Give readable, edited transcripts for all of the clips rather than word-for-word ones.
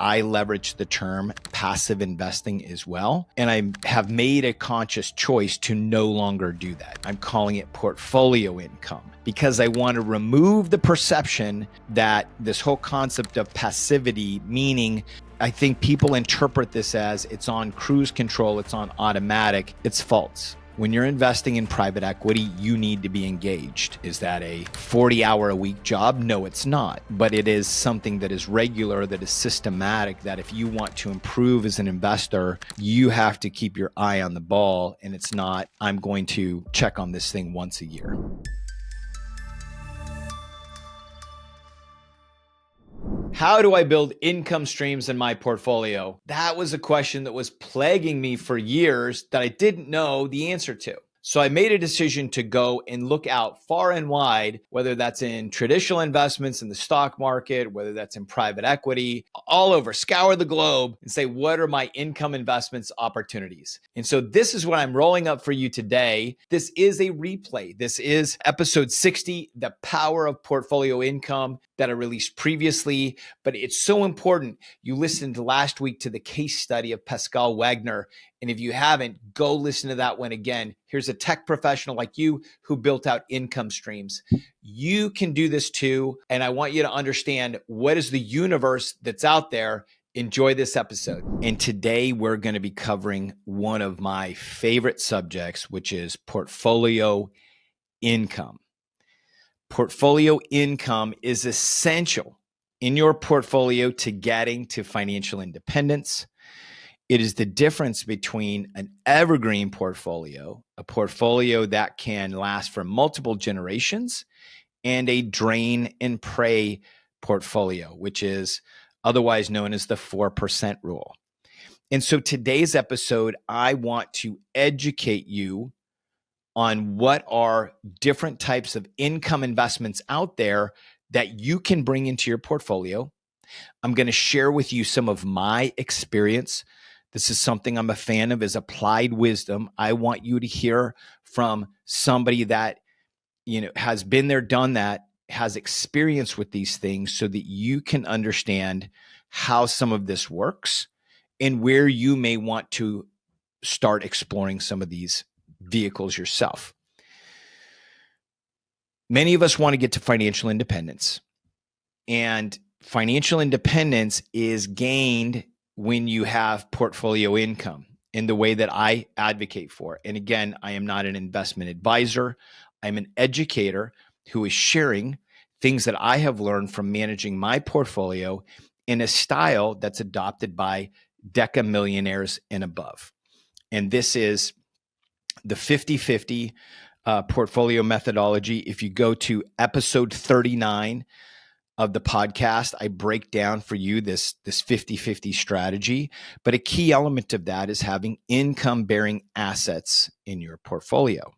I leverage the term passive investing as well. And I have made a conscious choice to no longer do that. I'm calling it portfolio income because I want to remove the perception that this whole concept of passivity, meaning I think people interpret this as it's on cruise control, it's on automatic. It's false. When you're investing in private equity, you need to be engaged. Is that a 40-hour-a-week job? No, it's not. But it is something that is regular, that is systematic, that if you want to improve as an investor, you have to keep your eye on the ball. And it's not, I'm going to check on this thing once a year. How do I build income streams in my portfolio? That was a question that was plaguing me for years that I didn't know the answer to. So I made a decision to go and look out far and wide, whether that's in traditional investments in the stock market, whether that's in private equity, all over, scour the globe and say, what are my income investments opportunities? And so this is what I'm rolling up for you today. This is a replay. This is episode 60, The Power of Portfolio Income, that I released previously. But it's so important. You listened last week to the case study of Pascal Wagner. And if you haven't, go listen to that one again. Here's a tech professional like you who built out income streams. You can do this too. And I want you to understand what is the universe that's out there. Enjoy this episode. And today we're going to be covering one of my favorite subjects, which is portfolio income. Portfolio income is essential in your portfolio to getting to financial independence. It is the difference between an evergreen portfolio, a portfolio that can last for multiple generations, and a drain and pray portfolio, which is otherwise known as the 4% rule. And so today's episode, I want to educate you on what are different types of income investments out there that you can bring into your portfolio. I'm going to share with you some of my experience. This is something I'm a fan of, is applied wisdom. I want you to hear from somebody that, has been there, done that, has experience with these things so that you can understand how some of this works and where you may want to start exploring some of these vehicles yourself. Many of us want to get to financial independence, and financial independence is gained when you have portfolio income in the way that I advocate for. And again, I am not an investment advisor. I'm an educator who is sharing things that I have learned from managing my portfolio in a style that's adopted by deca millionaires and above. And this is the 50-50 portfolio methodology. If you go to episode 39 of the podcast, I break down for you this 50-50 strategy. But a key element of that is having income-bearing assets in your portfolio.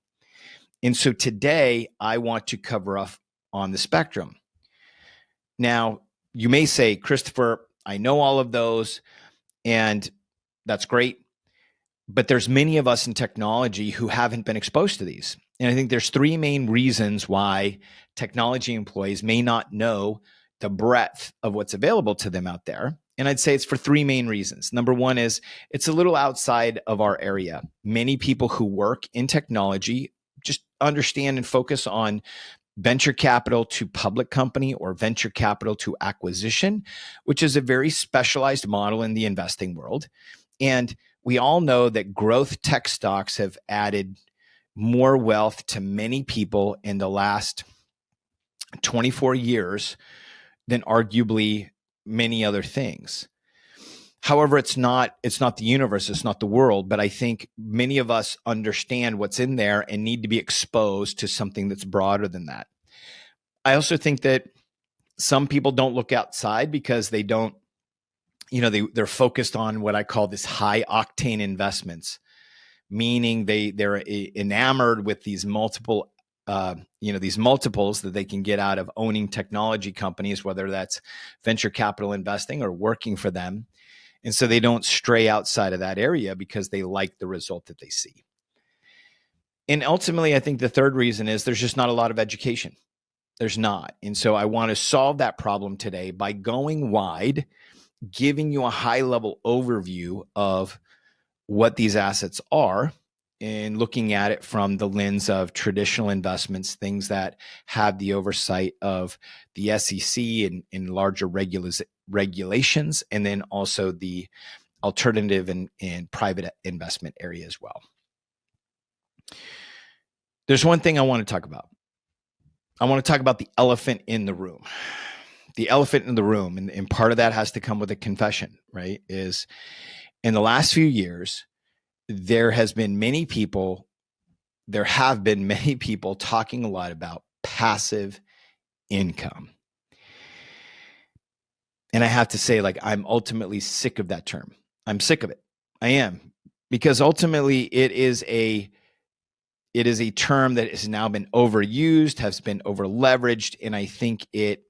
And so today, I want to cover off on the spectrum. Now, you may say, Christopher, I know all of those, and that's great. But there's many of us in technology who haven't been exposed to these. And I think there's three main reasons why technology employees may not know the breadth of what's available to them out there. And I'd say it's for three main reasons. Number one is it's a little outside of our area. Many people who work in technology just understand and focus on venture capital to public company or venture capital to acquisition, which is a very specialized model in the investing world. And we all know that growth tech stocks have added more wealth to many people in the last 24 years than arguably many other things. However, it's not the universe, it's not the world, but I think many of us understand what's in there and need to be exposed to something that's broader than that. I also think that some people don't look outside because they don't, they're focused on what I call this high octane investments, meaning they're enamored with these multiple, these multiples that they can get out of owning technology companies, whether that's venture capital investing or working for them. And so they don't stray outside of that area because they like the result that they see. And ultimately, I think the third reason is there's just not a lot of education. There's not. And so I want to solve that problem today by going wide giving you a high level overview of what these assets are and looking at it from the lens of traditional investments, things that have the oversight of the SEC and larger regulations, and then also the alternative and private investment area as well. There's one thing I want to talk about. I want to talk about the elephant in the room. The elephant in the room, and part of that has to come with a confession, right? Is in the last few years, there have been many people talking a lot about passive income. And I have to say, like, I'm ultimately sick of that term. I'm sick of it. I am, because ultimately it is a term that has now been overused, has been over leveraged, and I think it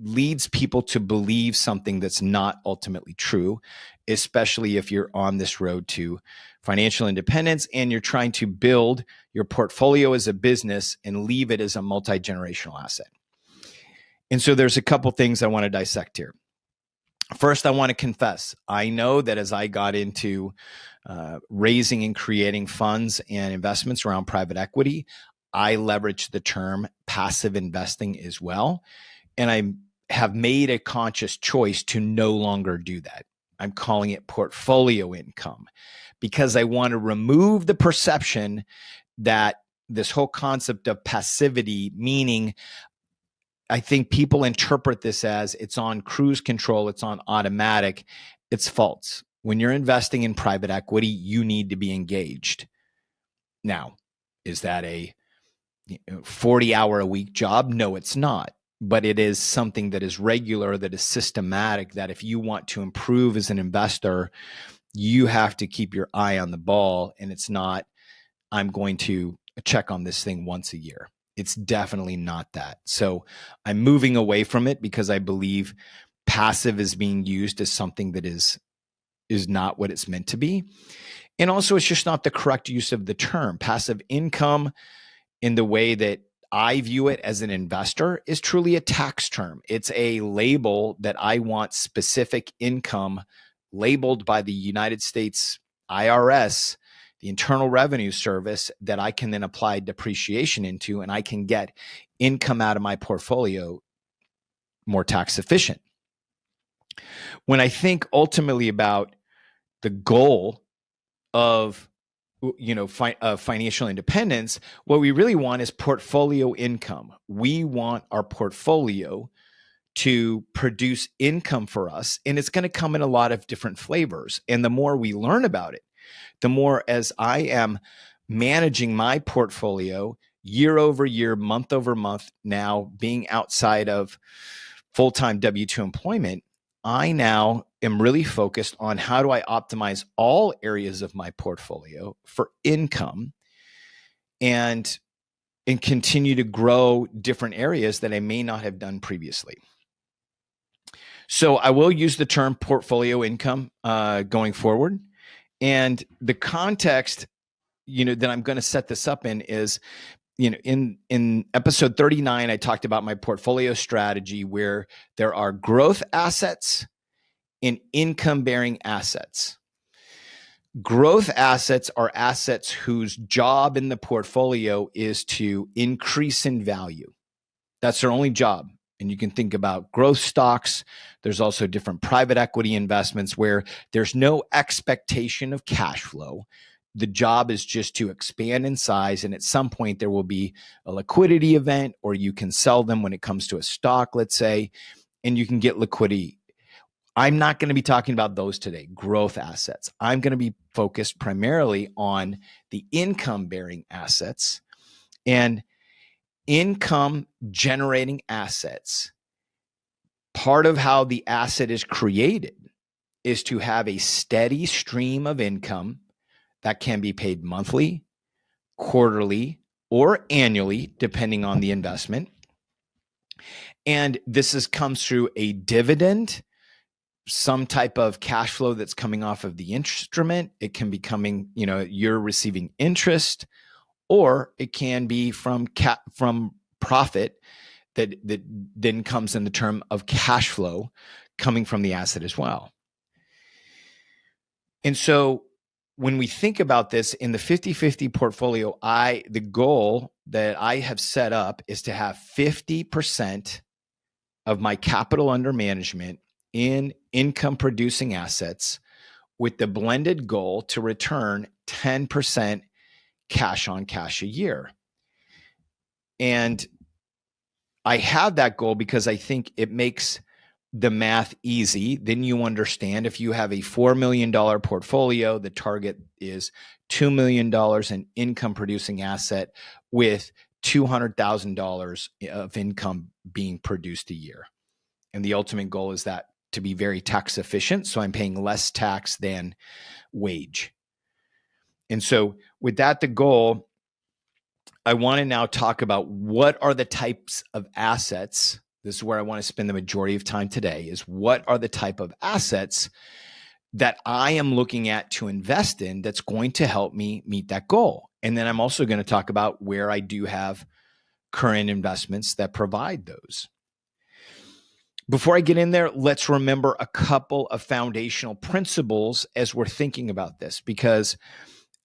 leads people to believe something that's not ultimately true, especially if you're on this road to financial independence and you're trying to build your portfolio as a business and leave it as a multi-generational asset. And so there's a couple things I want to dissect here. First, I want to confess, I know that as I got into raising and creating funds and investments around private equity, I leveraged the term passive investing as well. And I have made a conscious choice to no longer do that. I'm calling it portfolio income because I want to remove the perception that this whole concept of passivity, meaning I think people interpret this as it's on cruise control, it's on automatic. It's false. When you're investing in private equity, you need to be engaged. Now, is that a 40-hour-a-week job? No, it's not. But it is something that is regular, that is systematic, that if you want to improve as an investor, you have to keep your eye on the ball. And it's not, I'm going to check on this thing once a year. It's definitely not that. So I'm moving away from it because I believe passive is being used as something that is not what it's meant to be. And also, it's just not the correct use of the term. Passive income, in the way that I view it as an investor, is truly a tax term. It's a label that I want specific income labeled by the United States IRS, the Internal Revenue Service, that I can then apply depreciation into, and I can get income out of my portfolio more tax efficient. When I think ultimately about the goal of financial independence, what we really want is portfolio income. We want our portfolio to produce income for us, and it's going to come in a lot of different flavors. And the more we learn about it, the more, as I am managing my portfolio year over year, month over month, now being outside of full-time W-2 employment, I now am really focused on how do I optimize all areas of my portfolio for income and continue to grow different areas that I may not have done previously. So I will use the term portfolio income going forward. And the context, that I'm going to set this up in is, in episode 39, I talked about my portfolio strategy where there are growth assets and income-bearing assets. Growth assets are assets whose job in the portfolio is to increase in value. That's their only job. And you can think about growth stocks. There's also different private equity investments where there's no expectation of cash flow. The job is just to expand in size. And at some point, there will be a liquidity event, or you can sell them when it comes to a stock, let's say, and you can get liquidity. I'm not going to be talking about those today, growth assets. I'm going to be focused primarily on the income-bearing assets. And income generating assets, part of how the asset is created is to have a steady stream of income that can be paid monthly, quarterly, or annually, depending on the investment. And this comes through a dividend, some type of cash flow that's coming off of the instrument. It can be coming, you're receiving interest, or it can be from profit that then comes in the term of cash flow coming from the asset as well. And so when we think about this in the 50-50 portfolio, the goal that I have set up is to have 50% of my capital under management in income producing assets, with the blended goal to return 10% cash on cash a year. And I have that goal because I think it makes the math easy. Then you understand if you have a $4 million portfolio, the target is $2 million in income producing asset with $200,000 of income being produced a year. And the ultimate goal is that to be very tax efficient. So I'm paying less tax than wage. And so with that, the goal, I want to now talk about what are the types of assets. This is where I want to spend the majority of time today, is what are the type of assets that I am looking at to invest in that's going to help me meet that goal. And then I'm also going to talk about where I do have current investments that provide those. Before I get in there, let's remember a couple of foundational principles as we're thinking about this, because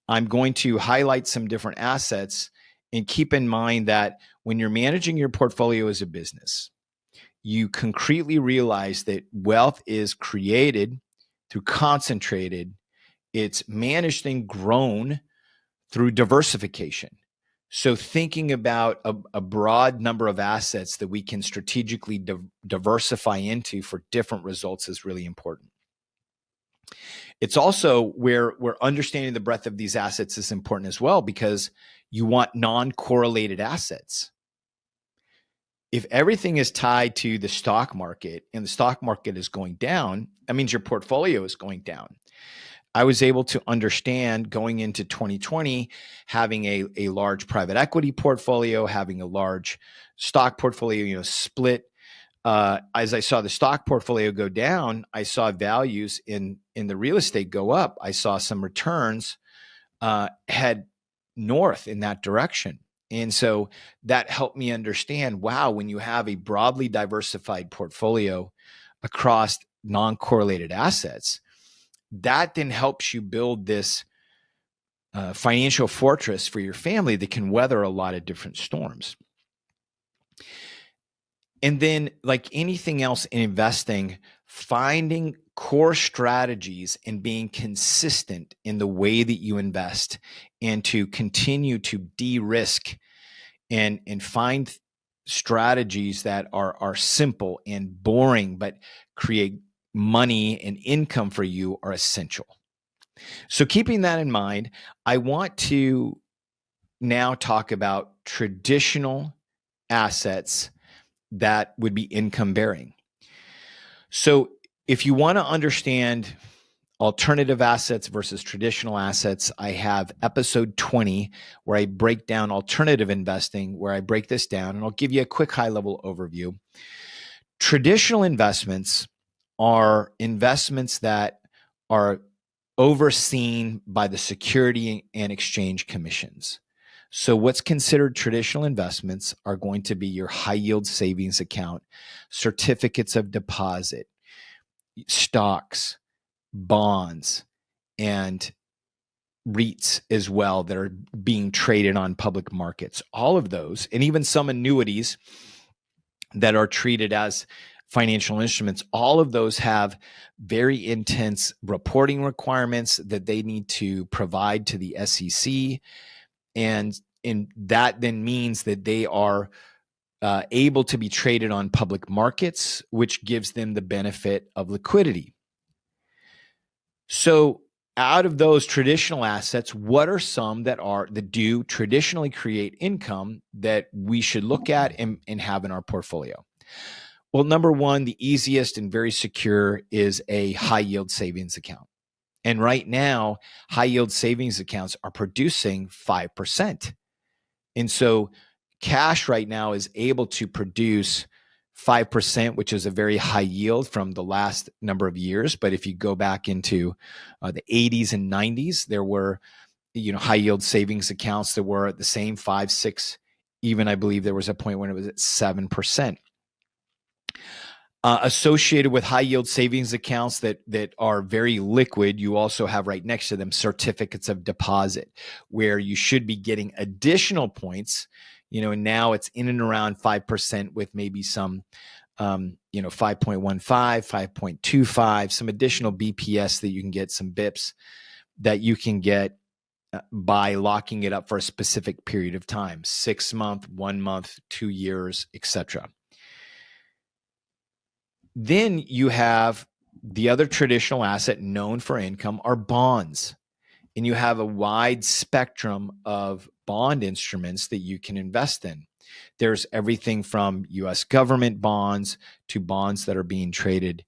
I'm going to highlight some different assets. And keep in mind that when you're managing your portfolio as a business, you concretely realize that wealth is created through concentrated, it's managed and grown through diversification. So thinking about a broad number of assets that we can strategically diversify into for different results is really important. It's also where understanding the breadth of these assets is important as well, because you want non-correlated assets. If everything is tied to the stock market and the stock market is going down, that means your portfolio is going down. I was able to understand going into 2020, having a large private equity portfolio, having a large stock portfolio, split. As I saw the stock portfolio go down, I saw values in the real estate go up. I saw some returns head north in that direction. And so that helped me understand, wow, when you have a broadly diversified portfolio across non-correlated assets, that then helps you build this financial fortress for your family that can weather a lot of different storms. And then, like anything else in investing, finding core strategies and being consistent in the way that you invest, and to continue to de-risk and find strategies that are simple and boring but create money and income for you are essential. So keeping that in mind, I want to now talk about traditional assets that would be income bearing. So if you want to understand alternative assets versus traditional assets, I have episode 20 where I break down alternative investing, where I break this down, and I'll give you a quick high-level overview. Traditional investments are investments that are overseen by the Security and Exchange Commissions. So what's considered traditional investments are going to be your high yield savings account, certificates of deposit, stocks, bonds, and REITs as well that are being traded on public markets. All of those, and even some annuities that are treated as financial instruments, all of those have very intense reporting requirements that they need to provide to the SEC. And that then means that they are able to be traded on public markets, which gives them the benefit of liquidity. So out of those traditional assets, what are some that do traditionally create income that we should look at and have in our portfolio? Well, number one, the easiest and very secure is a high yield savings account. And right now, high yield savings accounts are producing 5%. And so cash right now is able to produce 5%, which is a very high yield from the last number of years. But if you go back into the 80s and 90s, there were high yield savings accounts that were at the same 5, 6, even I believe there was a point when it was at 7%. Associated with high yield savings accounts that are very liquid, you also have right next to them certificates of deposit, where you should be getting additional points. And now it's in and around 5% with maybe some 5.15, 5.25, some additional BPS that you can get, some BIPs that you can get by locking it up for a specific period of time, 6 month, 1 month, 2 years, etc. Then you have the other traditional asset known for income are bonds. And you have a wide spectrum of bond instruments that you can invest in. There's everything from US government bonds to bonds that are being traded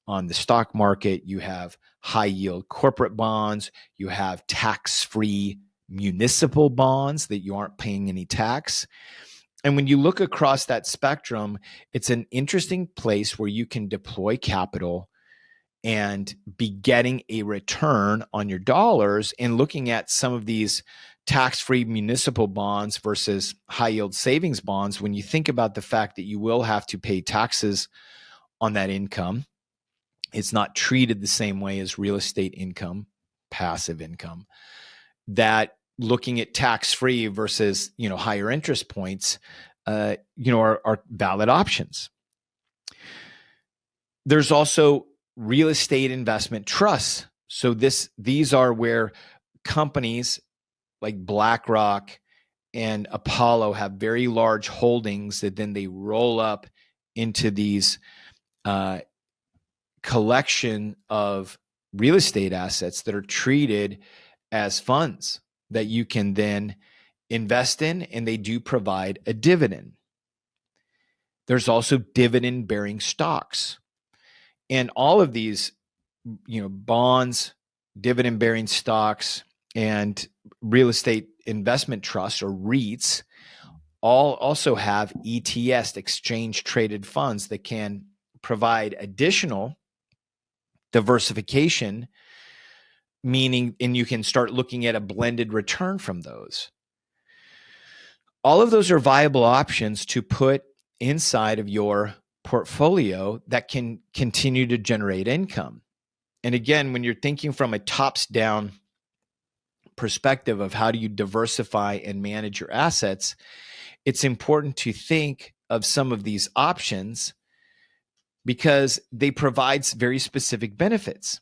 on the stock market. You have high yield corporate bonds. You have tax-free municipal bonds that you aren't paying any tax. And when you look across that spectrum, it's an interesting place where you can deploy capital and be getting a return on your dollars. And looking at some of these tax-free municipal bonds versus high-yield savings bonds, when you think about the fact that you will have to pay taxes on that income, it's not treated the same way as real estate income, passive income, that looking at tax-free versus, higher interest points, are valid options. There's also real estate investment trusts. So these are where companies like BlackRock and Apollo have very large holdings that then they roll up into these collection of real estate assets that are treated as funds that you can then invest in, and they do provide a dividend. There's also dividend-bearing stocks. And all of these, bonds, dividend-bearing stocks, and real estate investment trusts or REITs all also have ETS, exchange-traded funds, that can provide additional diversification, meaning, and you can start looking at a blended return from those. All of those are viable options to put inside of your portfolio that can continue to generate income. And again, when you're thinking from a tops-down perspective of how do you diversify and manage your assets, it's important to think of some of these options because they provide very specific benefits.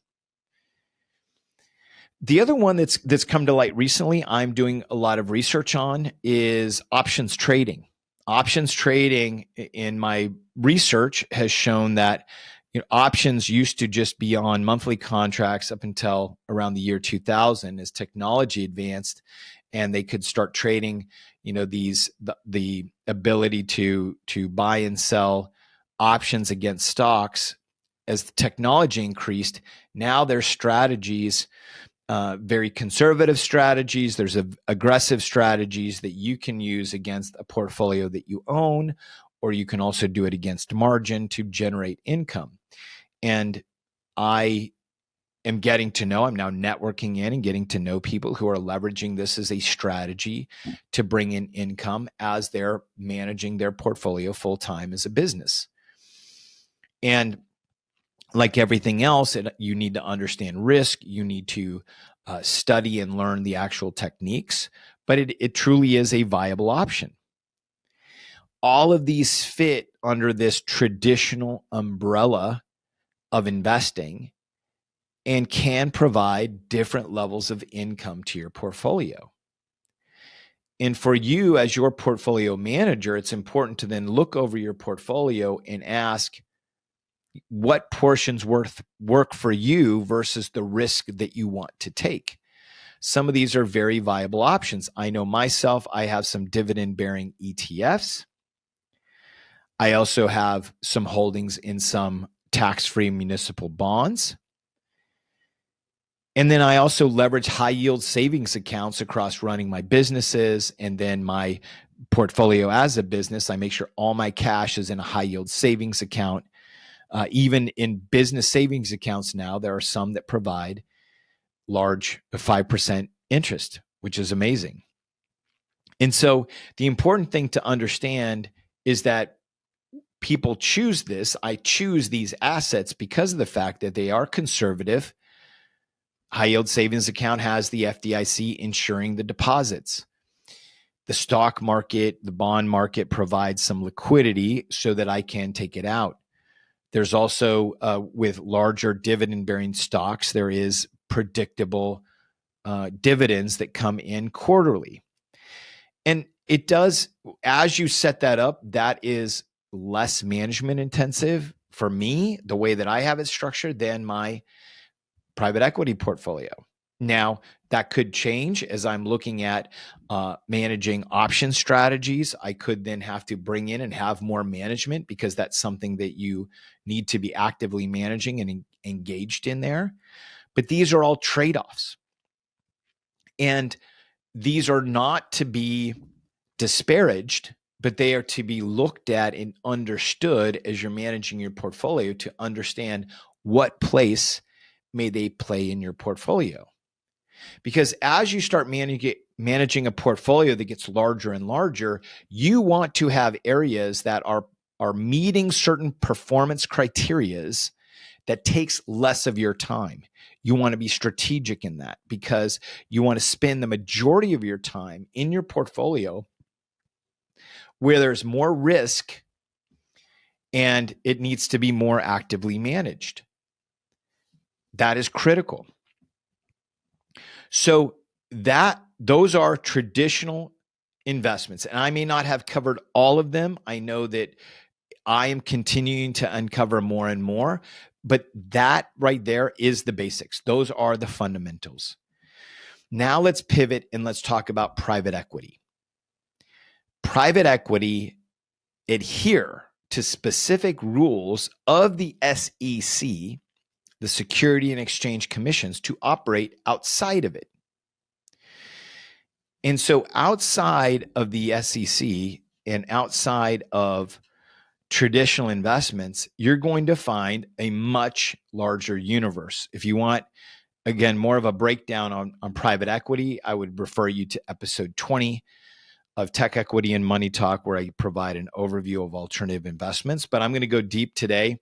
The other one that's come to light recently, I'm doing a lot of research on, is options trading. Options trading, in my research, has shown that options used to just be on monthly contracts up until around the year 2000 as technology advanced, and they could start trading, the ability to buy and sell options against stocks. As the technology increased, now there's strategies, very conservative strategies. There's aggressive strategies that you can use against a portfolio that you own, or you can also do it against margin to generate income. And I am getting to know, I'm now networking in and getting to know people who are leveraging this as a strategy to bring in income as they're managing their portfolio full-time as a business. And like everything else, you need to understand risk. You need to study and learn the actual techniques, but it truly is a viable option. All of these fit under this traditional umbrella of investing and can provide different levels of income to your portfolio. And for you as your portfolio manager, it's important to then look over your portfolio and ask, what portions work for you versus the risk that you want to take. Some of these are very viable options. I know myself, I have some dividend-bearing ETFs. I also have some holdings in some tax-free municipal bonds. And then I also leverage high-yield savings accounts across running my businesses and then my portfolio as a business. I make sure all my cash is in a high-yield savings account. Even in business savings accounts now, there are some that provide large 5% interest, which is amazing. And so the important thing to understand is that people choose this. I choose these assets because of the fact that they are conservative. High yield savings account has the FDIC insuring the deposits. The stock market, the bond market provides some liquidity so that I can take it out. There's also, with larger dividend-bearing stocks, there is predictable dividends that come in quarterly. And it does, as you set that up, that is less management intensive for me, the way that I have it structured, than my private equity portfolio. Now, that could change as I'm looking at managing option strategies. I could then have to bring in and have more management because that's something that you need to be actively managing and engaged in there. But these are all trade-offs. And these are not to be disparaged, but they are to be looked at and understood as you're managing your portfolio to understand what place may they play in your portfolio. Because as you start managing a portfolio that gets larger and larger, you want to have areas that are meeting certain performance criterias that takes less of your time. You want to be strategic in that because you want to spend the majority of your time in your portfolio where there's more risk and it needs to be more actively managed. That is critical. So those are traditional investments. And I may not have covered all of them. I know that I am continuing to uncover more and more, but that right there is the basics. Those are the fundamentals. Now let's pivot and let's talk about private equity. Private equity adhere to specific rules of the SEC, the Security and Exchange Commissions, to operate outside of it. And so outside of the SEC and outside of traditional investments, you're going to find a much larger universe. If you want, again, more of a breakdown on private equity, I would refer you to episode 20 of Tech Equity and Money Talk, where I provide an overview of alternative investments. But I'm going to go deep today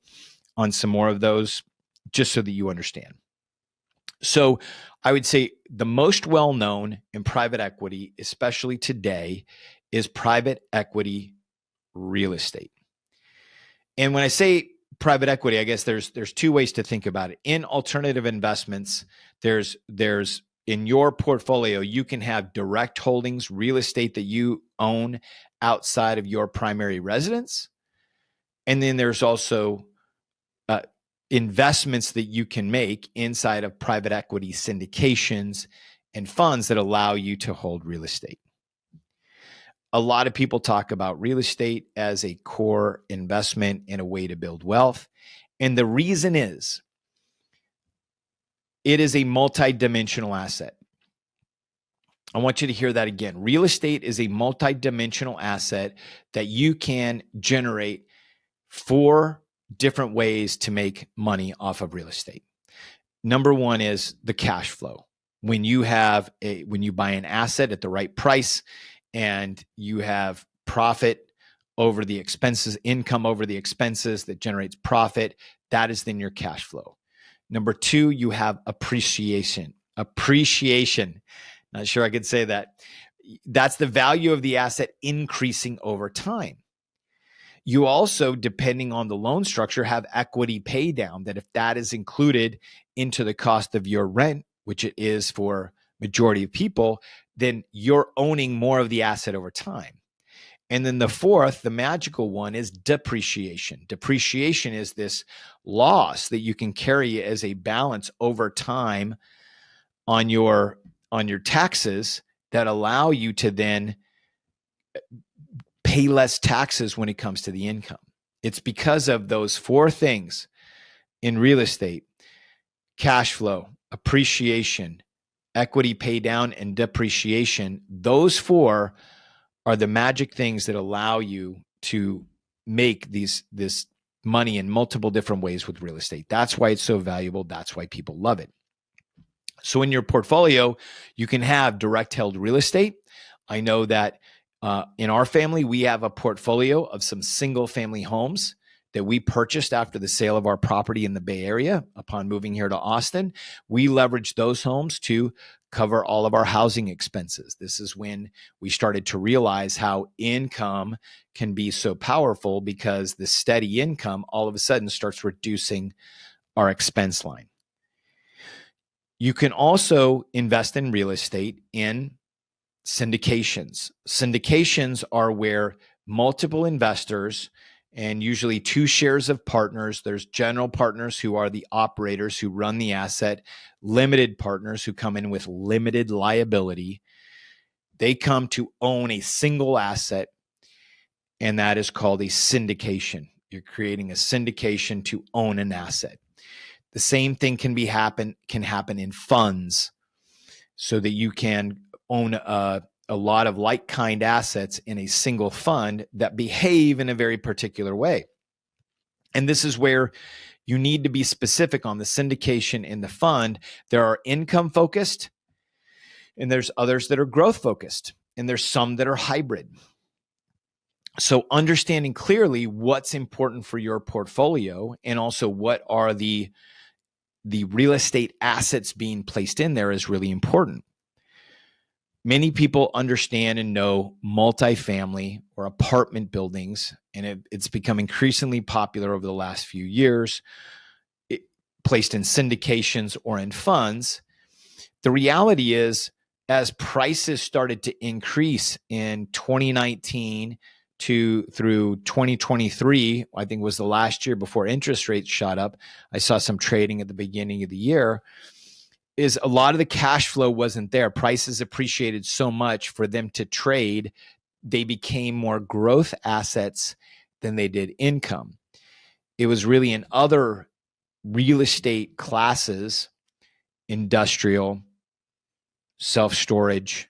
on some more of those just so that you understand. So I would say the most well-known in private equity, especially today, is private equity real estate. And when I say private equity, I guess there's two ways to think about it. In alternative investments, there's in your portfolio, you can have direct holdings, real estate that you own outside of your primary residence. And then there's also investments that you can make inside of private equity syndications and funds that allow you to hold real estate. A lot of people talk about real estate as a core investment and a way to build wealth. And the reason is it is a multidimensional asset. I want you to hear that again. Real estate is a multidimensional asset that you can generate 4 different ways to make money off of real estate. Number one is the cash flow. When you buy an asset at the right price and you have profit over the expenses, income over the expenses that generates profit, that is then your cash flow. Number 2, you have appreciation. Not sure I could say that. That's the value of the asset increasing over time. You also, depending on the loan structure, have equity pay down, that if that is included into the cost of your rent, which it is for majority of people, then you're owning more of the asset over time. And then the fourth, the magical one, is depreciation. Depreciation is this loss that you can carry as a balance over time on your taxes that allow you to then pay less taxes when it comes to the income. It's because of those 4 things in real estate: cash flow, appreciation, equity pay down, and depreciation. Those 4 are the magic things that allow you to make this money in multiple different ways with real estate. That's why it's so valuable. That's why people love it. So in your portfolio, you can have direct held real estate. I know that In our family, we have a portfolio of some single family homes that we purchased after the sale of our property in the Bay Area upon moving here to Austin. We leveraged those homes to cover all of our housing expenses. This is when we started to realize how income can be so powerful, because the steady income all of a sudden starts reducing our expense line. You can also invest in real estate in syndications. Syndications are where multiple investors, and usually two shares of partners. There's general partners who are the operators who run the asset, limited partners who come in with limited liability. They come to own a single asset, and that is called a syndication. You're creating a syndication to own an asset. The same thing can happen in funds, so that you can own a lot of like-kind assets in a single fund that behave in a very particular way. And this is where you need to be specific on the syndication in the fund. There are income-focused, and there's others that are growth-focused, and there's some that are hybrid. So understanding clearly what's important for your portfolio, and also what are the real estate assets being placed in there, is really important. Many people understand and know multifamily or apartment buildings, and it's become increasingly popular over the last few years, placed in syndications or in funds. The reality is, as prices started to increase in 2019 through 2023, I think was the last year before interest rates shot up. I saw some trading at the beginning of the year. Is a lot of the cash flow wasn't there. Prices appreciated so much for them to trade. They became more growth assets than they did income. It was really in other real estate classes, industrial, self-storage,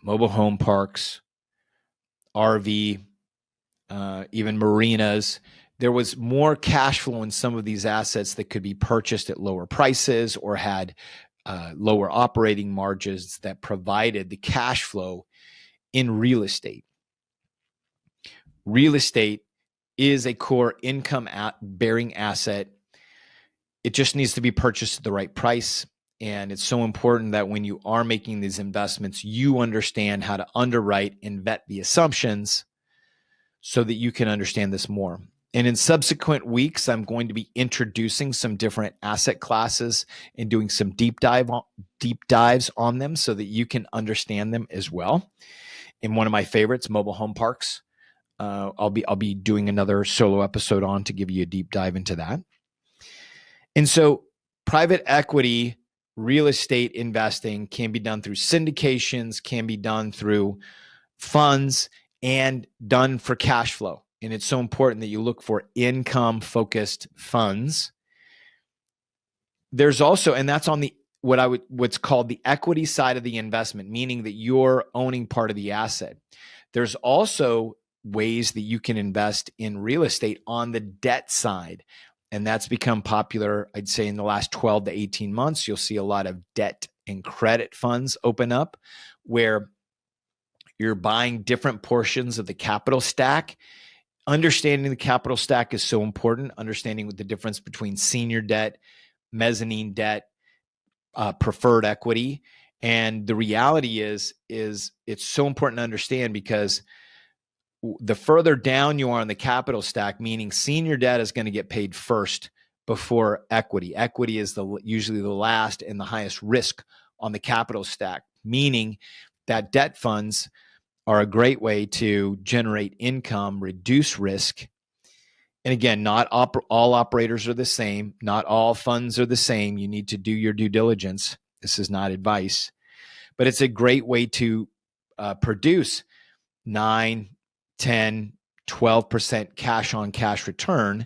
mobile home parks, RV, even marinas. There was more cash flow in some of these assets that could be purchased at lower prices or had lower operating margins that provided the cash flow in real estate. Real estate is a core income bearing asset. It just needs to be purchased at the right price. And it's so important that when you are making these investments, you understand how to underwrite and vet the assumptions so that you can understand this more. And in subsequent weeks, I'm going to be introducing some different asset classes and doing some deep dives on them so that you can understand them as well. And one of my favorites, mobile home parks, I'll be doing another solo episode on to give you a deep dive into that. And so private equity real estate investing can be done through syndications, can be done through funds, and done for cash flow. And it's so important that you look for income-focused funds. There's also, and that's on the what's called the equity side of the investment, meaning that you're owning part of the asset. There's also ways that you can invest in real estate on the debt side. And that's become popular, I'd say, in the last 12 to 18 months. You'll see a lot of debt and credit funds open up where you're buying different portions of the capital stack. Understanding the capital stack is so important. Understanding the difference between senior debt, mezzanine debt, preferred equity. And the reality is it's so important to understand, because the further down you are on the capital stack, meaning senior debt is going to get paid first before equity. Equity is usually the last and the highest risk on the capital stack, meaning that debt funds are a great way to generate income, reduce risk. And again, not all operators are the same. Not all funds are the same. You need to do your due diligence. This is not advice, but it's a great way to produce 9, 10, 12% cash on cash return.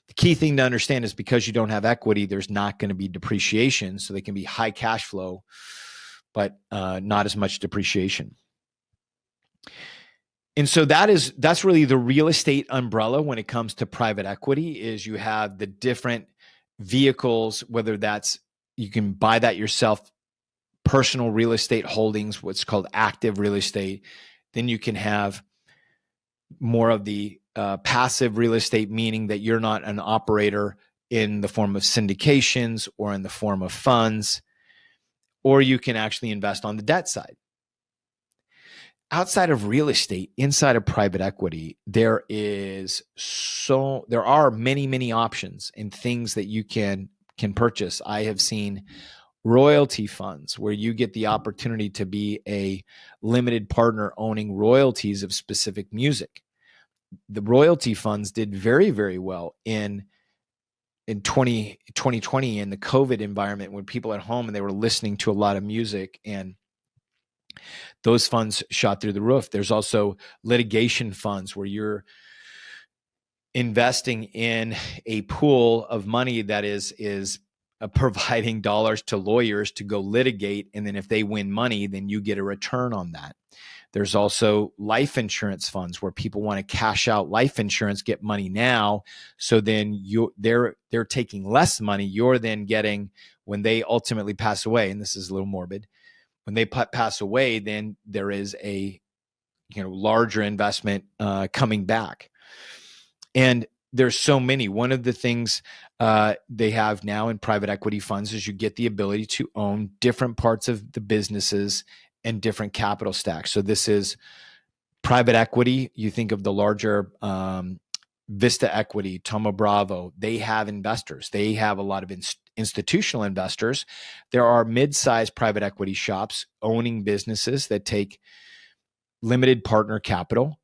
The key thing to understand is because you don't have equity, there's not going to be depreciation. So they can be high cash flow, but not as much depreciation. And so that's really the real estate umbrella when it comes to private equity. Is you have the different vehicles, whether that's you can buy that yourself, personal real estate holdings, what's called active real estate. Then you can have more of the passive real estate, meaning that you're not an operator in the form of syndications or in the form of funds, or you can actually invest on the debt side. Outside of real estate, inside of private equity, there are many options and things that you can purchase. I have seen royalty funds where you get the opportunity to be a limited partner owning royalties of specific music. The royalty funds did very well in 2020 in the COVID environment, when people at home and they were listening to a lot of music, and those funds shot through the roof. There's also litigation funds where you're investing in a pool of money that is providing dollars to lawyers to go litigate, and then if they win money, then you get a return on that. There's also life insurance funds where people want to cash out life insurance, get money now, so then they're taking less money. You're then getting, when they ultimately pass away, and this is a little morbid, when they pass away, then there is a larger investment coming back. And there's so many. One of the things they have now in private equity funds is you get the ability to own different parts of the businesses and different capital stacks. So this is private equity. You think of the larger Vista Equity, Thoma Bravo. They have investors. They have a lot of institutional investors. There are mid-sized private equity shops owning businesses that take limited partner capital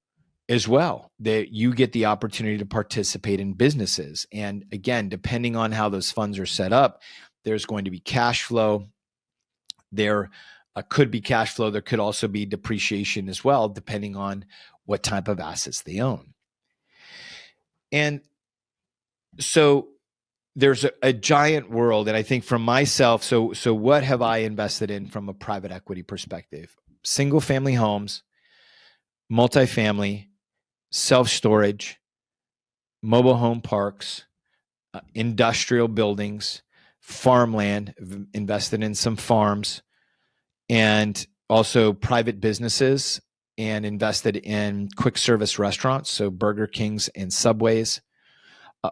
as well, that you get the opportunity to participate in businesses. And again, depending on how those funds are set up, there's going to be cash flow. There could be cash flow. There could also be depreciation as well, depending on what type of assets they own. And so there's a giant world. And I think for myself, so what have I invested in from a private equity perspective? Single family homes, multifamily, self-storage, mobile home parks, industrial buildings, farmland, invested in some farms, and also private businesses, and invested in quick service restaurants, so Burger Kings and Subways.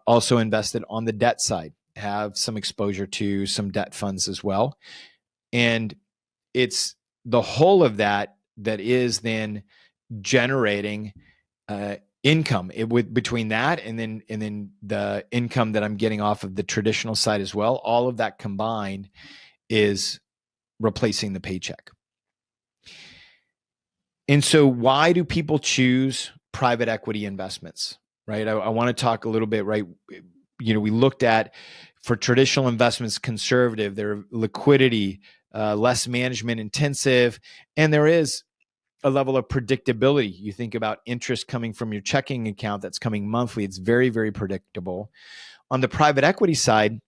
Also invested on the debt side, have some exposure to some debt funds as well. And it's the whole of that is then generating income between that and then the income that I'm getting off of the traditional side as well. All of that combined is replacing the paycheck. And so why do people choose private equity investments, right? I want to talk a little bit, right? We looked at, for traditional investments, conservative, their liquidity, less management intensive, and there is a level of predictability. You think about interest coming from your checking account that's coming monthly. It's very predictable. On the private equity side,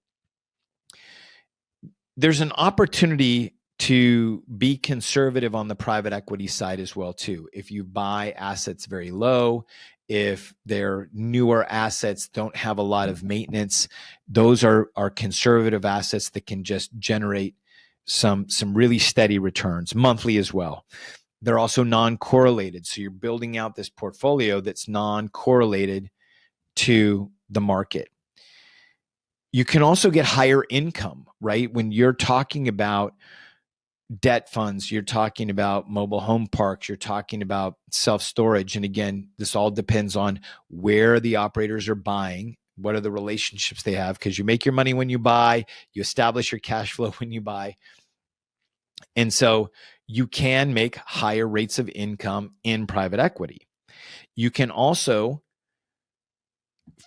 there's an opportunity to be conservative on the private equity side as well too. If you buy assets very low, if their newer assets don't have a lot of maintenance, those are conservative assets that can just generate some really steady returns monthly as well. They're also non-correlated. So you're building out this portfolio that's non-correlated to the market. You can also get higher income, right? When you're talking about debt funds, you're talking about mobile home parks, you're talking about self-storage. And again, this all depends on where the operators are buying, what are the relationships they have, because you make your money when you buy, you establish your cash flow when you buy. And so you can make higher rates of income in private equity. You can also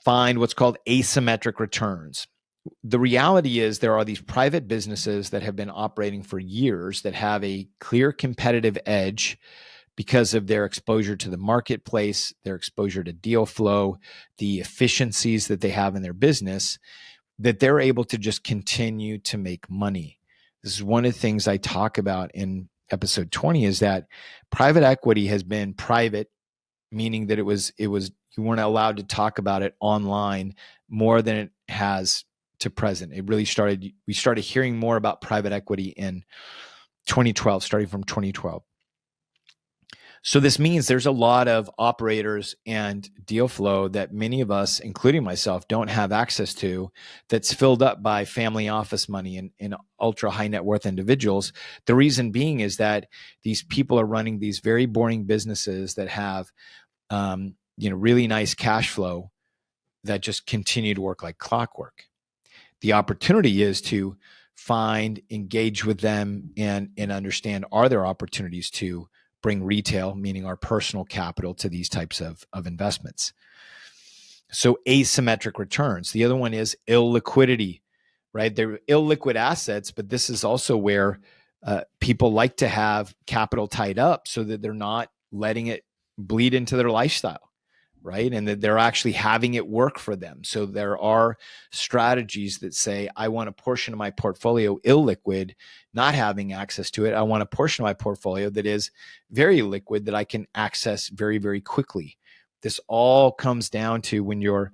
find what's called asymmetric returns. The reality is there are these private businesses that have been operating for years that have a clear competitive edge because of their exposure to the marketplace, their exposure to deal flow, the efficiencies that they have in their business, that they're able to just continue to make money. This is one of the things I talk about in episode 20, is that private equity has been private, meaning that it was you weren't allowed to talk about it online more than it has to present. It really we started hearing more about private equity in 2012, starting from 2012. So this means there's a lot of operators and deal flow that many of us, including myself, don't have access to, that's filled up by family office money and ultra high net worth individuals. The reason being is that these people are running these very boring businesses that have really nice cash flow that just continue to work like clockwork. The opportunity is to find, engage with them, and understand, are there opportunities to bring retail, meaning our personal capital, to these types of investments. So asymmetric returns. The other one is illiquidity, right? They're illiquid assets, but this is also where people like to have capital tied up so that they're not letting it bleed into their lifestyle, right? And that they're actually having it work for them. So there are strategies that say, I want a portion of my portfolio illiquid, not having access to it. I want a portion of my portfolio that is very liquid, that I can access very, very quickly. This all comes down to, when you're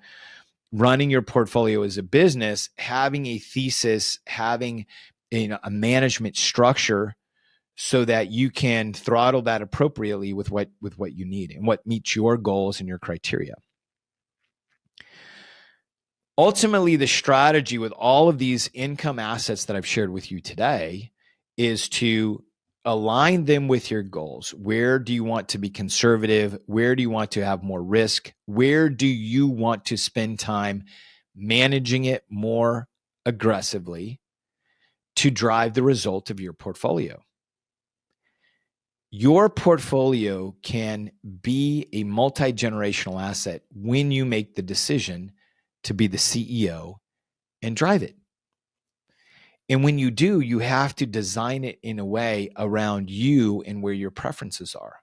running your portfolio as a business, having a thesis, having a management structure, so that you can throttle that appropriately with what you need and what meets your goals and your criteria. Ultimately, the strategy with all of these income assets that I've shared with you today is to align them with your goals. Where do you want to be conservative? Where do you want to have more risk? Where do you want to spend time managing it more aggressively to drive the result of your portfolio? Your portfolio can be a multi-generational asset when you make the decision to be the CEO and drive it. And when you do, you have to design it in a way around you and where your preferences are.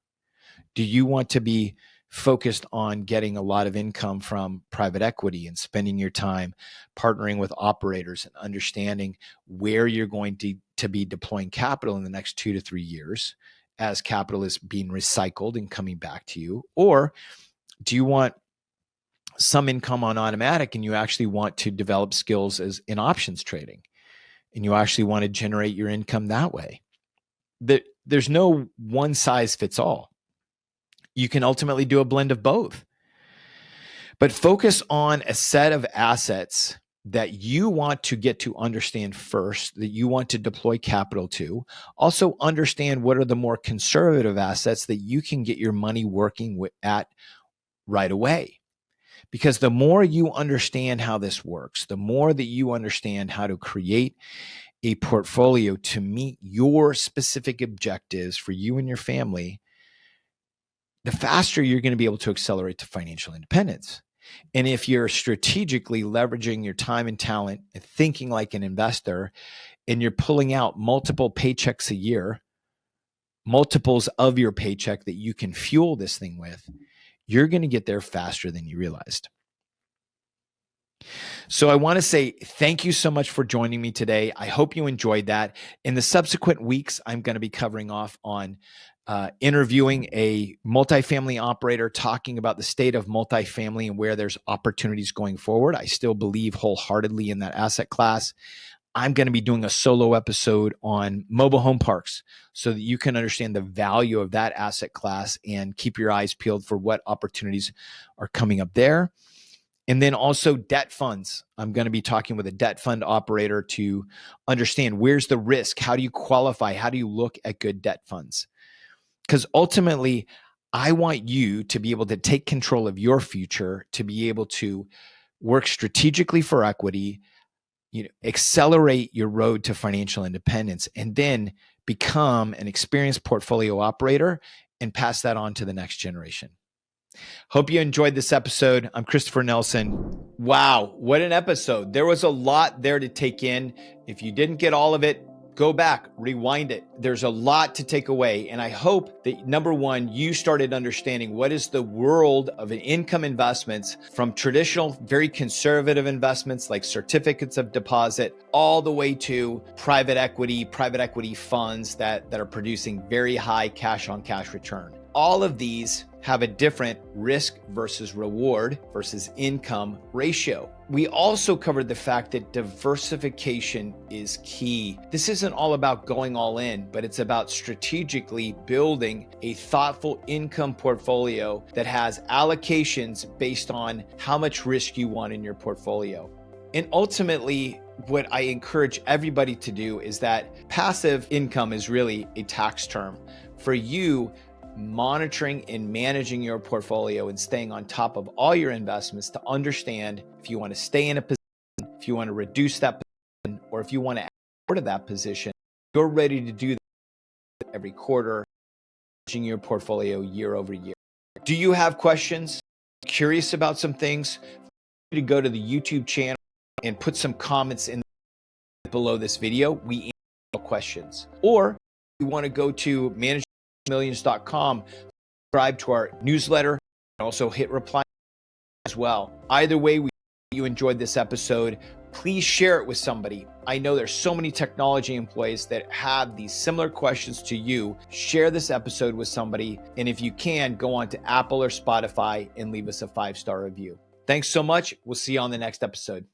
Do you want to be focused on getting a lot of income from private equity and spending your time partnering with operators and understanding where you're going to be deploying capital in the next 2 to 3 years, as capital is being recycled and coming back to you? Or do you want some income on automatic and you actually want to develop skills as in options trading, and you actually want to generate your income that way? There's no one size fits all. You can ultimately do a blend of both. But focus on a set of assets that you want to get to understand first, that you want to deploy capital to. Also understand what are the more conservative assets that you can get your money working at right away. Because the more you understand how this works, the more that you understand how to create a portfolio to meet your specific objectives for you and your family, the faster you're going to be able to accelerate to financial independence. And if you're strategically leveraging your time and talent and thinking like an investor, and you're pulling out multiple paychecks a year, multiples of your paycheck that you can fuel this thing with, you're going to get there faster than you realized. So I want to say thank you so much for joining me today. I hope you enjoyed that. In the subsequent weeks, I'm going to be covering off on interviewing a multifamily operator, talking about the state of multifamily and where there's opportunities going forward. I still believe wholeheartedly in that asset class. I'm going to be doing a solo episode on mobile home parks so that you can understand the value of that asset class and keep your eyes peeled for what opportunities are coming up there. And then also debt funds. I'm going to be talking with a debt fund operator to understand where's the risk, how do you qualify, how do you look at good debt funds? Because ultimately, I want you to be able to take control of your future, to be able to work strategically for equity, accelerate your road to financial independence, and then become an experienced portfolio operator and pass that on to the next generation. Hope you enjoyed this episode. I'm Christopher Nelson. Wow, what an episode. There was a lot there to take in. If you didn't get all of it, go back, rewind it. There's a lot to take away. And I hope that, number one, you started understanding what is the world of an income investments, from traditional, very conservative investments like certificates of deposit, all the way to private equity funds that are producing very high cash on cash return. All of these have a different risk versus reward versus income ratio. We also covered the fact that diversification is key. This isn't all about going all in, but it's about strategically building a thoughtful income portfolio that has allocations based on how much risk you want in your portfolio. And ultimately, what I encourage everybody to do is that passive income is really a tax term. For you, monitoring and managing your portfolio and staying on top of all your investments to understand if you want to stay in a position, if you want to reduce that position, or if you want to add more to that position, you're ready to do that every quarter, managing your portfolio year over year. Do you have questions? Curious about some things? To go to the YouTube channel and put some comments in below this video. We answer questions. Or you want to go to managemillions.com, subscribe to our newsletter, and also hit reply as well. Either way, you enjoyed this episode, please share it with somebody. I know there's so many technology employees that have these similar questions to you. Share this episode with somebody. And if you can, go on to Apple or Spotify and leave us a 5-star review. Thanks so much. We'll see you on the next episode.